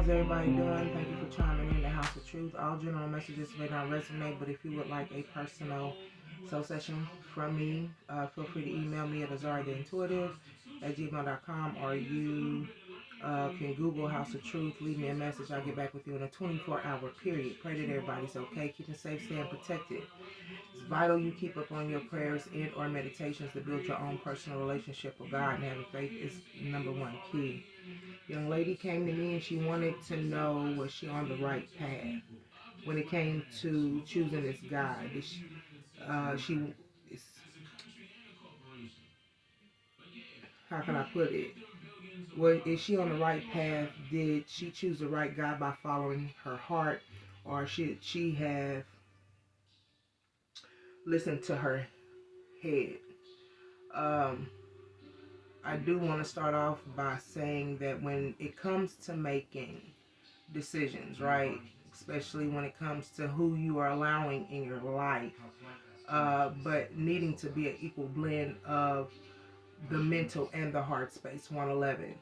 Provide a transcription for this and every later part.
How's everybody doing? Thank you for chiming in the House of Truth. All general messages may not resonate, but if you would like a personal soul session from me, feel free to email me at AZARIATHEINTUITIVE@gmail.com, or you can Google House of Truth, leave me a message. I'll get back with you in a 24-hour period. Pray that everybody's okay, keeping safe, staying protected. It's vital you keep up on your prayers and or meditations to build your own personal relationship with God, and having faith is number one key. Young lady came to me and she wanted to know, was she on the right path when it came to choosing this guy. How can I put it? Is she on the right path? Did she choose the right guy by following her heart, or should she have listened to her head? I do want to start off by saying that when it comes to making decisions, right, especially when it comes to who you are allowing in your life, but needing to be an equal blend of the mental and the heart space, 111.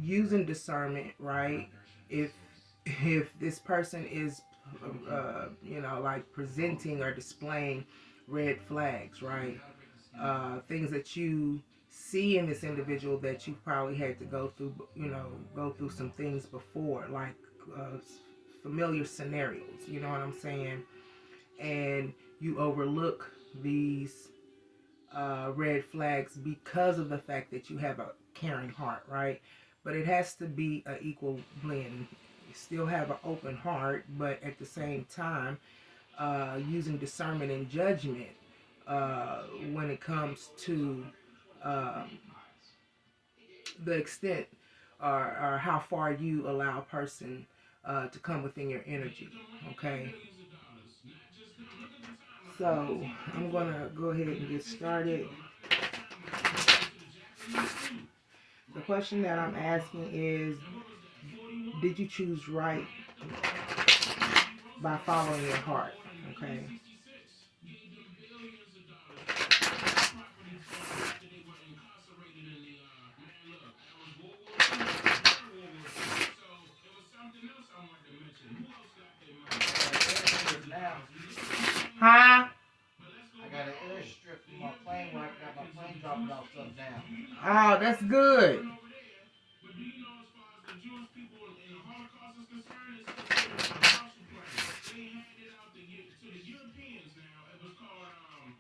Using discernment, right? If this person is like presenting or displaying red flags, right? Things that you see in this individual that you've probably had to go through, go through some things before, like familiar scenarios, you know what I'm saying? And you overlook these red flags because of the fact that you have a caring heart, right? But it has to be an equal blend. You still have an open heart, but at the same time, using discernment and judgment when it comes to um, the extent or how far you allow a person to come within your energy, okay? So I'm going to go ahead and get started. The question that I'm asking is, did you choose right by following your heart? Okay. Huh? I got an airstrip from my plane where I got my plane dropping off stuff now. Oh, that's good. But do you know, as far as the Jewish people in the Holocaust is concerned, it's considered a Marshall Plan. They handed out to the Europeans now. It was called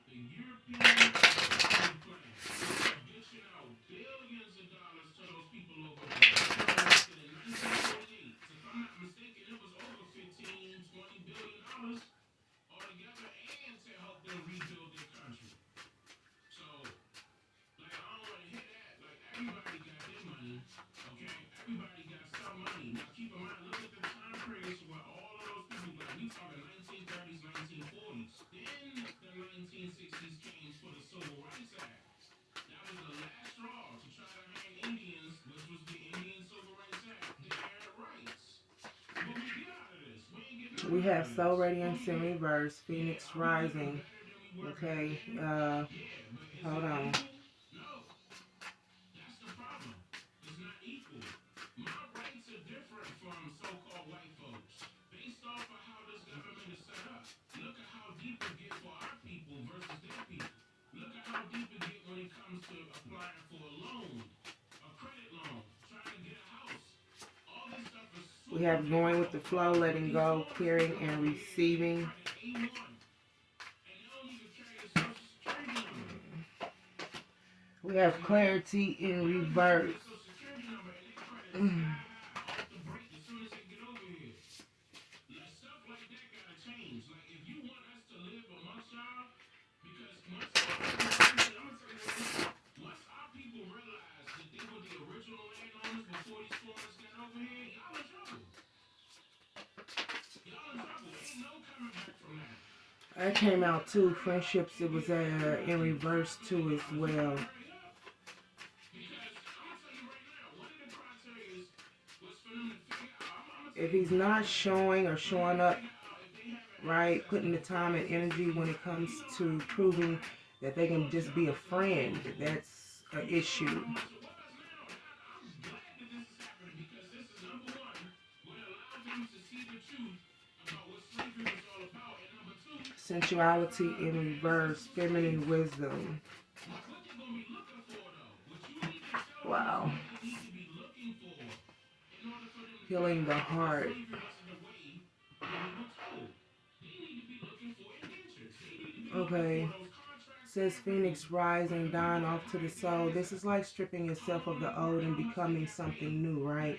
the European Marshall Plan. They're dishing out billions of dollars to those people over there. They were elected in 1948. So if I'm not mistaken, it was over 15, $20 billion altogether, and to help them rebuild their country. So, like, I don't want to hear that. Like, everybody got their money, okay? Everybody got some money. Now, keep in mind, look at the time periods where all of those people got. We talking 1930s, 1940s. Then the 1960s came for the Civil Rights Act. That was the last straw to try to hang Indians, which was the Indian Civil Rights Act. They had rights. What we get out of this? We have Soul Radiance in Reverse, Phoenix Rising. Okay, hold on. No, that's the problem. It's not equal. My rights are different from so-called white folks. Based off of how this government is set up. Look at how deep it gets for our people versus their people. Look at how deep it gets when it comes to applying for a loan, a credit loan, trying to get a house. All this stuff is super. We have going with the flow, letting go, clearing, and receiving. We have clarity in reverse. That came out too. Friendships, it was in reverse too as well. If he's not showing or showing up right, putting the time and energy when it comes to proving that they can just be a friend, that's an issue. Sensuality in reverse, feminine wisdom. Wow. Healing the heart. Okay. Says Phoenix rising, dying off to the soul. This is like stripping yourself of the old and becoming something new, right?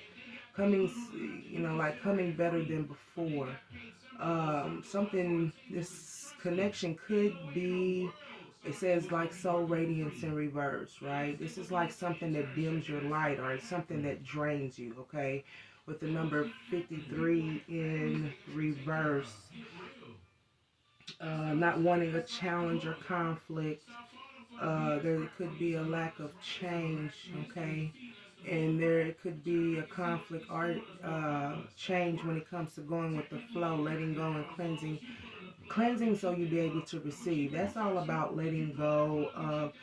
Coming, like coming better than before. Something, this connection could be, it says like soul radiance in reverse, right? This is like something that dims your light or something that drains you, okay? With the number 53 in reverse, not wanting a challenge or conflict. There could be a lack of change, okay? And there could be a conflict or change when it comes to going with the flow, letting go and cleansing. Cleansing so you'll be able to receive. That's all about letting go of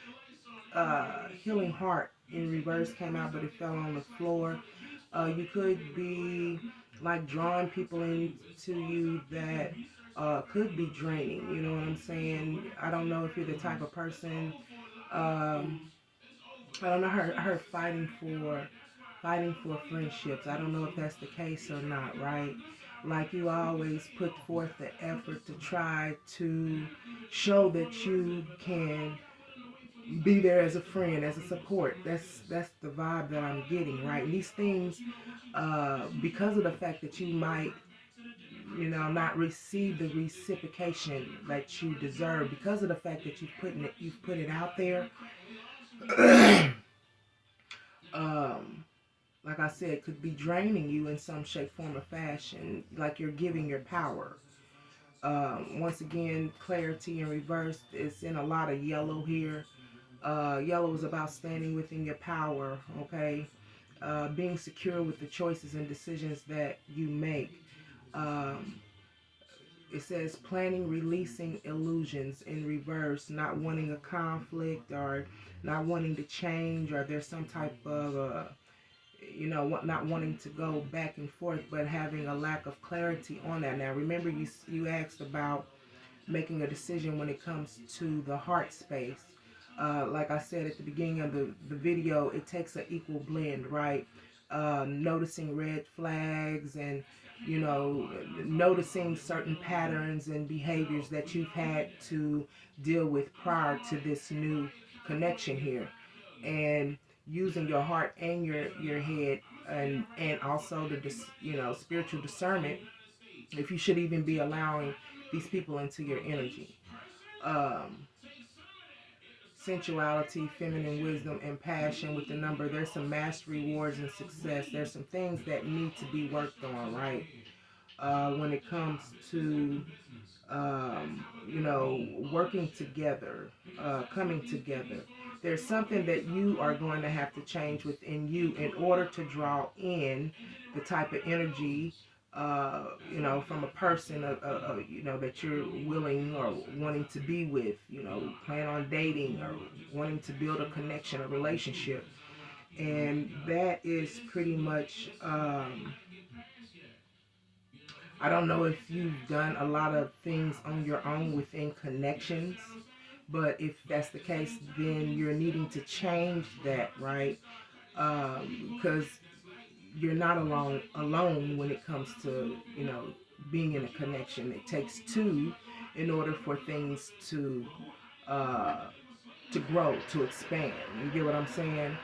healing heart in reverse came out, but it fell on the floor. You could be like drawing people into you that could be draining. You know what I'm saying? I don't know if you're the type of person. Um, I don't know her fighting for friendships. I don't know if that's the case or not, right? Like you always put forth the effort to try to show that you can be there as a friend, as a support. That's the vibe that I'm getting, right? And these things, because of the fact that you might, not receive the reciprocation that you deserve, because of the fact that you've put it out there. um, like I said, could be draining you in some shape, form, or fashion. Like you're giving your power. Once again, clarity in reverse. It's in a lot of yellow here. Yellow is about standing within your power, okay? Being secure with the choices and decisions that you make. Um, it says planning, releasing illusions in reverse, not wanting a conflict or not wanting to change, or there's some type of, not wanting to go back and forth, but having a lack of clarity on that. Now, remember, you asked about making a decision when it comes to the heart space. Like I said at the beginning of the video, it takes an equal blend, right? Noticing red flags and, noticing certain patterns and behaviors that you've had to deal with prior to this new connection here. And using your heart and your head and also the spiritual discernment, if you should even be allowing these people into your energy. um Sensuality, feminine wisdom, and passion with the number. There's some mastery, rewards, and success. There's some things that need to be worked on, right? When it comes to working together, coming together. There's something that you are going to have to change within you in order to draw in the type of energy, from a person, that you're willing or wanting to be with, plan on dating or wanting to build a connection, a relationship. And that is pretty much, I don't know if you've done a lot of things on your own within connections, but if that's the case, then you're needing to change that, right? Because you're not alone when it comes to being in a connection. It takes two in order for things uh, to grow, to expand. You get what I'm saying?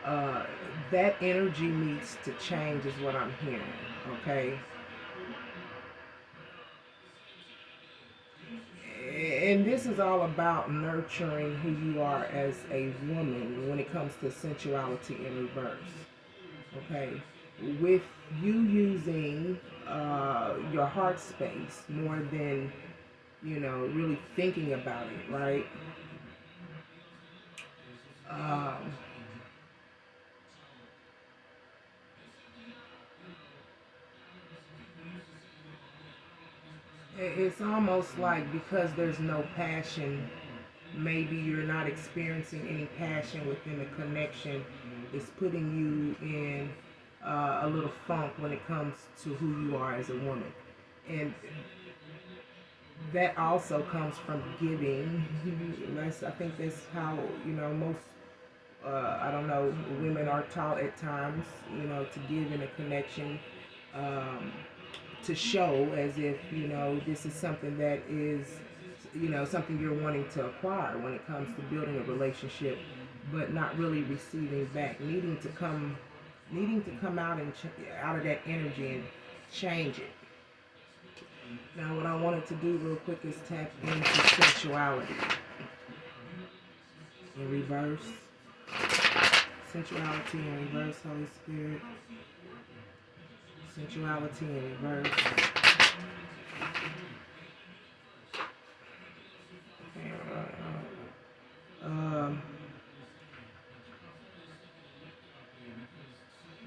Uh, that energy needs to change, is what I'm hearing. Okay. And this is all about nurturing who you are as a woman when it comes to sensuality in reverse. Okay, with you using your heart space more than really thinking about it, right? Um, it's almost like because there's no passion, maybe you're not experiencing any passion within the connection. It's putting you in a little funk when it comes to who you are as a woman. And that also comes from giving. I think that's how, most, I don't know, women are taught at times, to give in a connection, um, to show as if, this is something that is, something you're wanting to acquire when it comes to building a relationship, but not really receiving back, needing to come out out of that energy and change it. Now, what I wanted to do real quick is tap into sensuality in reverse. Sensuality in reverse, Holy Spirit. Sensuality in reverse. Um,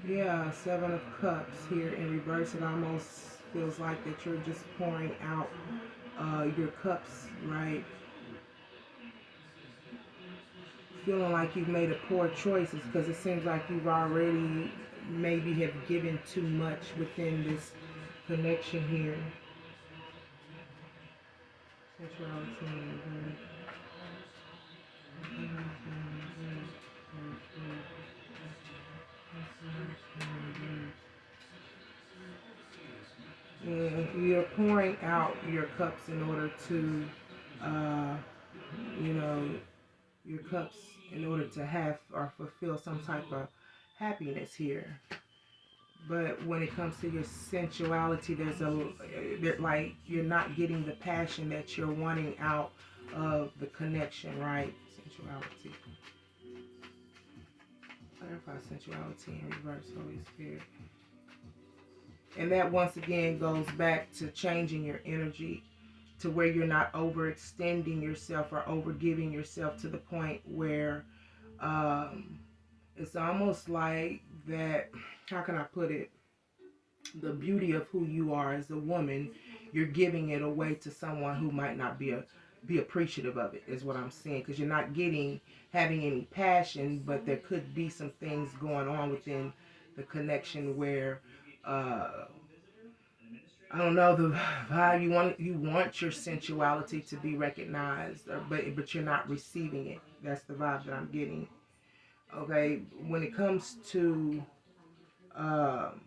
yeah, Seven of Cups here in reverse. It almost feels like that you're just pouring out your cups, right? Feeling like you've made a poor choices because it seems like you've already maybe have given too much within this connection here. Sensuality. You're pouring out your cups in order to, uh, you know, your cups in order to have or fulfill some type of happiness here. But when it comes to your sensuality, like you're not getting the passion that you're wanting out of the connection, right? Sensuality. Clarify sensuality in reverse, Holy Spirit. And that once again goes back to changing your energy to where you're not overextending yourself or overgiving yourself to the point where it's almost like that, how can I put it? The beauty of who you are as a woman, you're giving it away to someone who might not be appreciative of it, is what I'm saying, because you're not having any passion, but there could be some things going on within the connection where I don't know, the vibe, you want your sensuality to be recognized, but you're not receiving it. That's the vibe that I'm getting. Okay, when it comes to um,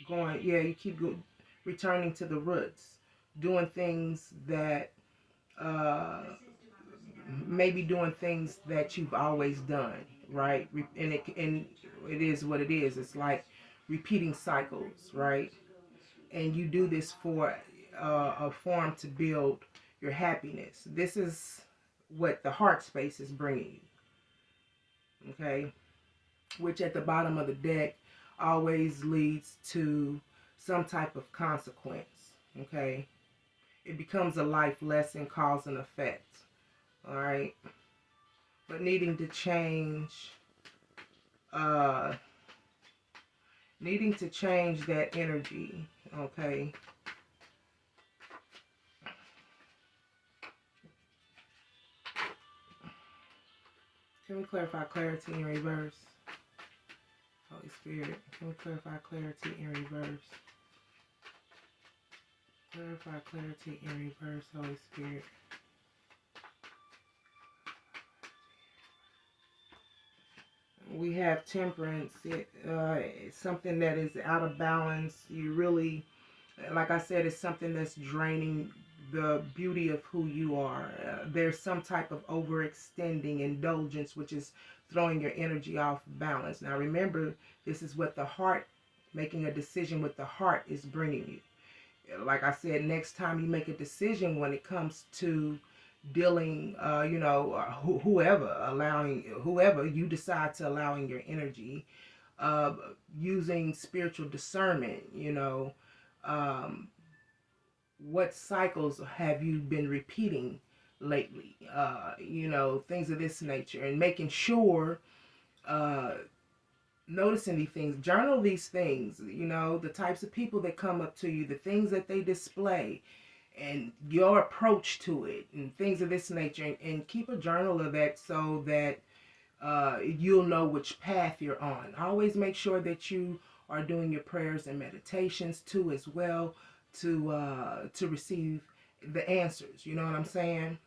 you keep returning to the roots, doing things that maybe doing things that you've always done, right? And it is what it is. It's like repeating cycles, right? And you do this for a form to build your happiness. This is what the heart space is bringing you, okay? Which at the bottom of the deck always leads to some type of consequence, okay? It becomes a life lesson, cause and effect, all right? But uh, needing to change that energy, okay? Can we clarify clarity in reverse? Holy Spirit, can we clarify clarity in reverse? Clarify clarity in reverse, Holy Spirit. We have temperance, something that is out of balance. You really, like I said, it's something that's draining the beauty of who you are. There's some type of overextending indulgence, which is throwing your energy off balance. Now remember, this is what the heart, making a decision with the heart is bringing you. Like I said, next time you make a decision when it comes to dealing, whoever you decide to allowing your energy, using spiritual discernment, um, what cycles have you been repeating lately, things of this nature, and making sure, uh, noticing these things, journal these things, the types of people that come up to you, the things that they display, and your approach to it, and things of this nature, and keep a journal of that so that you'll know which path you're on. Always make sure that you are doing your prayers and meditations too, as well, to receive the answers. You know what I'm saying?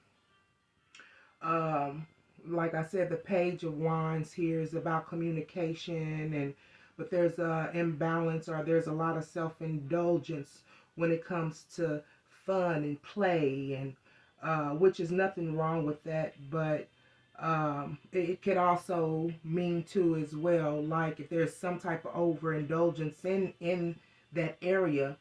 Um, like I said, the Page of Wands here is about communication, and but there's a imbalance, or there's a lot of self-indulgence when it comes to fun and play, and which is nothing wrong with that, but it could also mean too as well, like if there's some type of overindulgence in that area,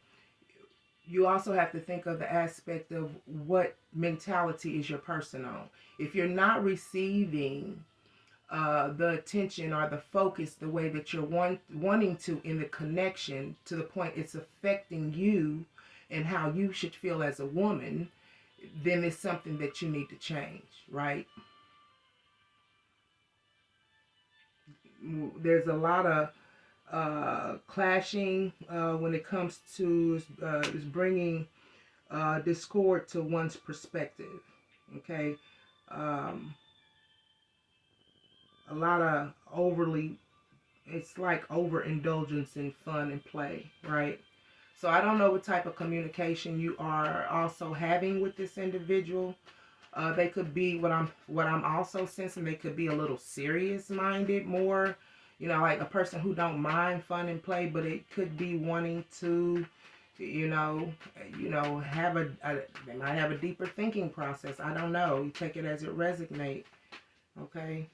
you also have to think of the aspect of what mentality is your person on. If you're not receiving the attention or the focus the way that you're wanting to in the connection, to the point it's affecting you and how you should feel as a woman, then it's something that you need to change, right? There's a lot of clashing when it comes to is bringing discord to one's perspective. Okay, um, a lot of overly, it's like overindulgence in fun and play, right? So I don't know what type of communication you are also having with this individual. They could be what I'm also sensing. They could be a little serious minded, more, like a person who don't mind fun and play, but it could be wanting to, you know, have they might have a deeper thinking process. I don't know. You take it as it resonates, okay?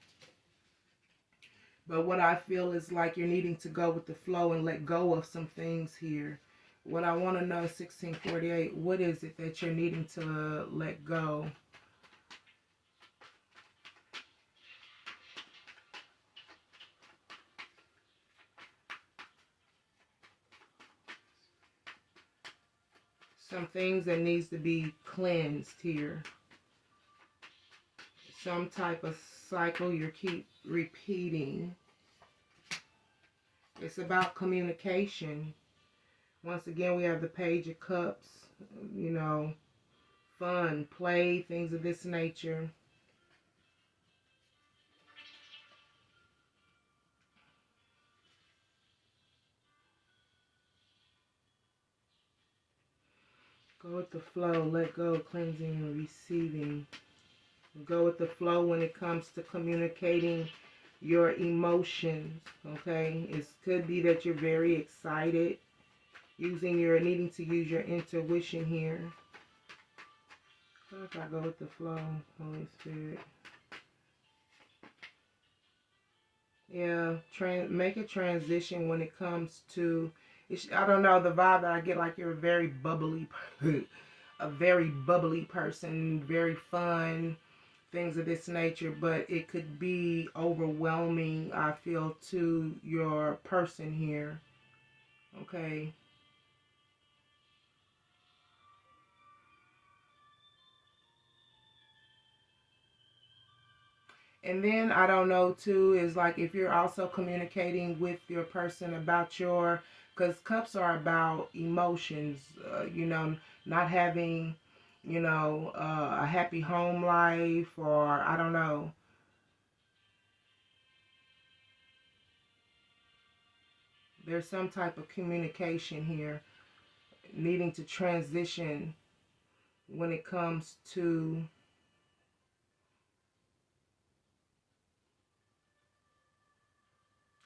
But what I feel is like you're needing to go with the flow and let go of some things here. What I want to know is 1648, what is it that you're needing to let go? Some things that needs to be cleansed here. Some type of cycle you keep repeating. It's about communication. Once again, we have the Page of Cups, you know, fun, play, things of this nature. Go with the flow, let go, cleansing and receiving. Go with the flow when it comes to communicating your emotions, okay? It could be that you're very excited, needing to use your intuition here. What if I go with the flow, Holy Spirit? Yeah, make a transition when it comes to, I don't know, the vibe that I get, like you're a very bubbly, a very bubbly person, very fun, things of this nature, but it could be overwhelming, I feel, to your person here, okay? And then I don't know too, is like if you're also communicating with your person about because cups are about emotions, not having, a happy home life, or I don't know. There's some type of communication here needing to transition when it comes to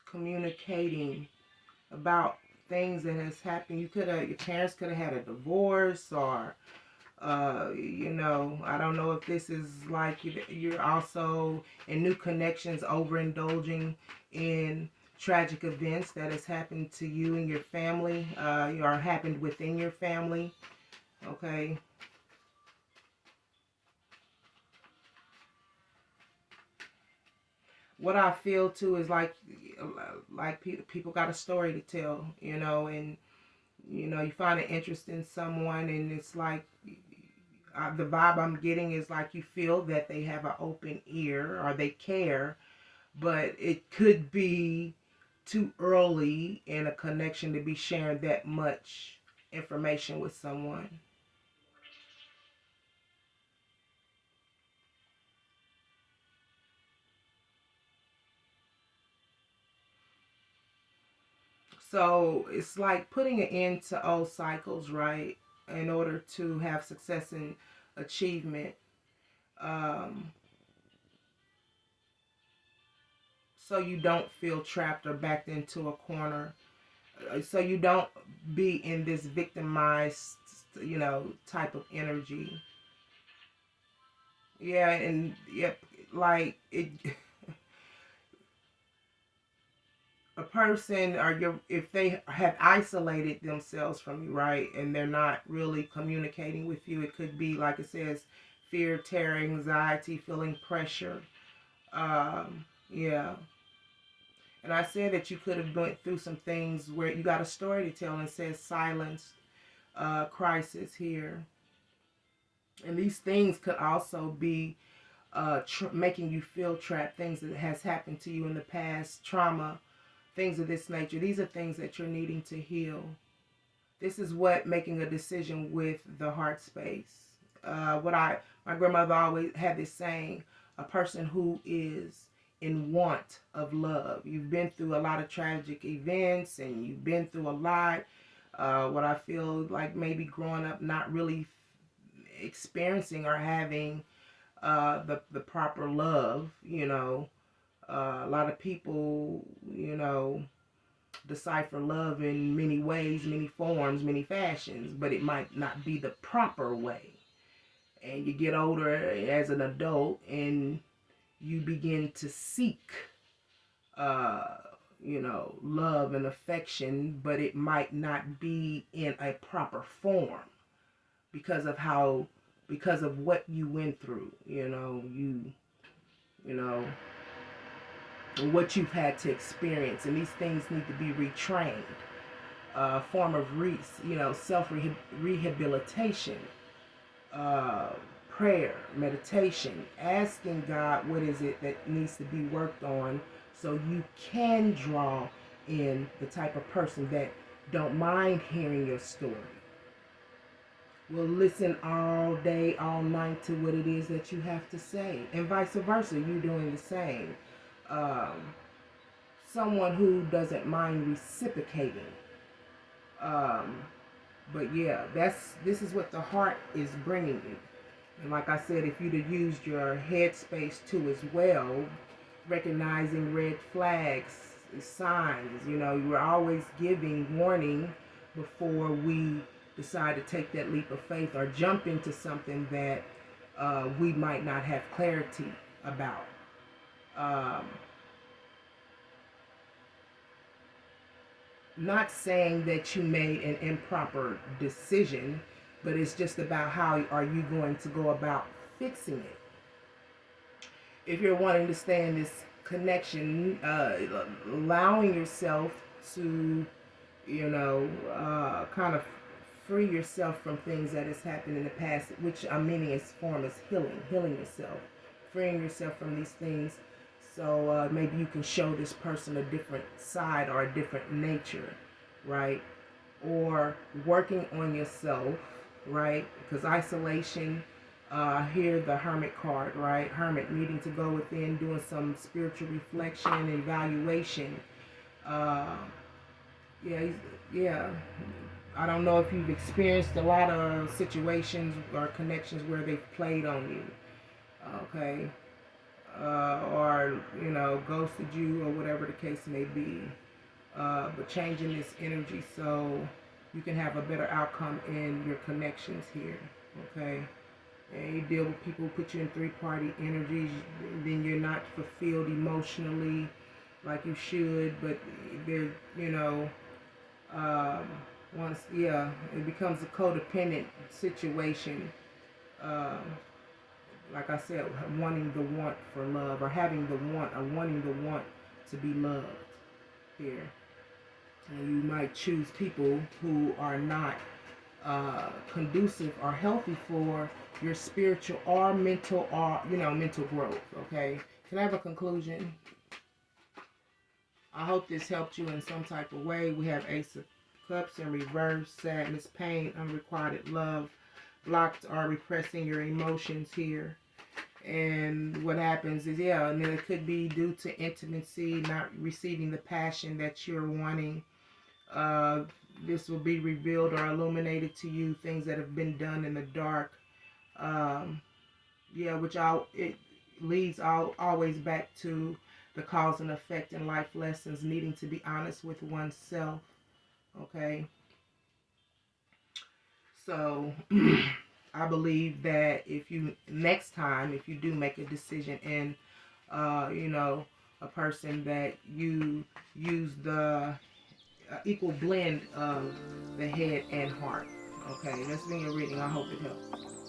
communicating about things that has happened. Your parents could have had a divorce, or I don't know if this is like you're also in new connections, overindulging in tragic events that has happened to you and your family, or happened within your family, okay? What I feel too is like people got a story to tell, and you find an interest in someone, and it's like the vibe I'm getting is like you feel that they have an open ear or they care, but it could be too early in a connection to be sharing that much information with someone. So it's like putting an end to old cycles, right? in order to have success and achievement. Um, so you don't feel trapped or backed into a corner. So you don't be in this victimized, type of energy. Yeah, and yep, like it. A person, if they have isolated themselves from you, right, and they're not really communicating with you, it could be like it says, fear, terror, anxiety, feeling pressure. Yeah. And I said that you could have went through some things where you got a story to tell, and it says silence, crisis here. And these things could also be making you feel trapped, things that has happened to you in the past, trauma, things of this nature. These are things that you're needing to heal. This is what making a decision with the heart space. My grandmother always had this saying, a person who is in want of love. You've been through a lot of tragic events and you've been through a lot. What I feel like maybe growing up not really experiencing or having the proper love, a lot of people, decipher love in many ways, many forms, many fashions, but it might not be the proper way. And you get older as an adult and you begin to seek, love and affection, but it might not be in a proper form because of what you went through, you know, what you've had to experience, and these things need to be retrained. Form of self-rehabilitation, prayer, meditation, asking God what is it that needs to be worked on so you can draw in the type of person that don't mind hearing your story. Will listen all day, all night to what it is that you have to say, and vice versa, you doing the same. Someone who doesn't mind reciprocating. But yeah, this is what the heart is bringing you. And like I said, if you'd have used your headspace too as well, recognizing red flags, signs, you were always giving warning before we decide to take that leap of faith or jump into something that we might not have clarity about. Not saying that you made an improper decision, but it's just about how are you going to go about fixing it. If you're wanting to stay in this connection, allowing yourself to, kind of free yourself from things that has happened in the past, which I'm meaning is form is healing yourself, freeing yourself from these things. So maybe you can show this person a different side or a different nature, right? Or working on yourself, right? Because isolation, here the hermit card, right? Hermit, needing to go within, doing some spiritual reflection and evaluation. Yeah. I don't know if you've experienced a lot of situations or connections where they've played on you, okay? Or ghosted you or whatever the case may be, but changing this energy so you can have a better outcome in your connections here, okay? And you deal with people who put you in three-party energies, then you're not fulfilled emotionally like you should, but they're, it becomes a codependent situation. Like I said, wanting the want for love, or having the want, or wanting the want to be loved here. And you might choose people who are not conducive or healthy for your spiritual or mental mental growth, okay? Can I have a conclusion? I hope this helped you in some type of way. We have Ace of Cups in reverse, sadness, pain, unrequited love, blocked or repressing your emotions here. And what happens is, and then it could be due to intimacy, not receiving the passion that you're wanting. this will be revealed or illuminated to you, things that have been done in the dark. Yeah, which it leads always back to the cause and effect in life lessons, needing to be honest with oneself. Okay, so I believe that if you next time, if you do make a decision and you know, a person that you use the equal blend of the head and heart. Okay, that's been your reading. I hope it helps.